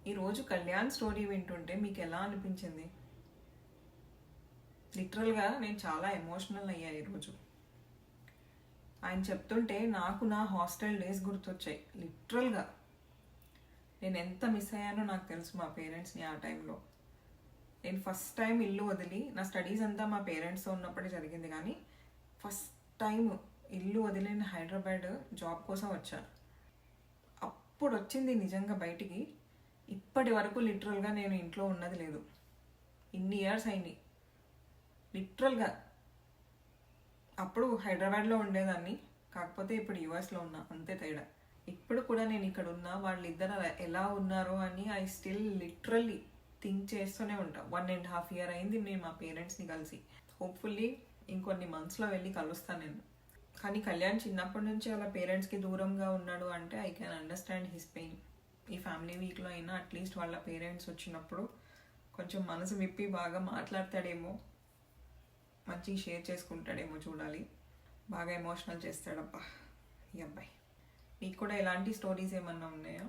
ఈరోజు కళ్యాణ్ స్టోరీ వింటుంటే మీకు ఎలా అనిపించింది? లిటరల్గా నేను చాలా ఎమోషనల్ అయ్యా ఈరోజు. ఆయన చెప్తుంటే నాకు నా హాస్టల్ డేస్ గుర్తొచ్చాయి. లిటరల్గా నేను ఎంత మిస్ అయ్యానో నాకు తెలుసు మా పేరెంట్స్ని ఆ టైంలో. నేను ఫస్ట్ టైం ఇల్లు వదిలి, నా స్టడీస్ అంతా మా పేరెంట్స్తో ఉన్నప్పుడే జరిగింది, కానీ ఫస్ట్ టైం ఇల్లు వదిలి నేను హైదరాబాద్ జాబ్ కోసం వచ్చాను. అప్పుడు వచ్చింది నిజంగా బయటికి. ఇప్పటి వరకు లిటరల్గా నేను ఇంట్లో ఉన్నది లేదు. ఇన్ని ఇయర్స్ అయింది లిటరల్గా. అప్పుడు హైదరాబాద్లో ఉండేదాన్ని, కాకపోతే ఇప్పుడు యూఎస్లో ఉన్నా, అంతే తేడా. ఇప్పుడు కూడా నేను ఇక్కడ ఉన్నా, వాళ్ళిద్దరు ఎలా ఉన్నారో అని ఐ స్టిల్ లిటరల్లీ థింక్ చేస్తూనే ఉంటా. 1.5 year అయింది నేను మా పేరెంట్స్ని కలిసి. హోప్ఫుల్లీ ఇంకొన్ని మంత్స్లో వెళ్ళి కలుస్తాను నేను. కానీ కళ్యాణ్ చిన్నప్పటి నుంచి అలా పేరెంట్స్కి దూరంగా ఉన్నాడు అంటే I can understand his pain. ఈ ఫ్యామిలీ వీక్లో అయినా అట్లీస్ట్ వాళ్ళ పేరెంట్స్ వచ్చినప్పుడు కొంచెం మనసు విప్పి బాగా మాట్లాడతాడేమో, మంచిగా షేర్ చేసుకుంటాడేమో చూడాలి. బాగా ఎమోషనల్ చేస్తాడబ్బా ఈ అబ్బాయి. మీకు కూడా ఇలాంటి స్టోరీస్ ఏమన్నా ఉన్నాయా?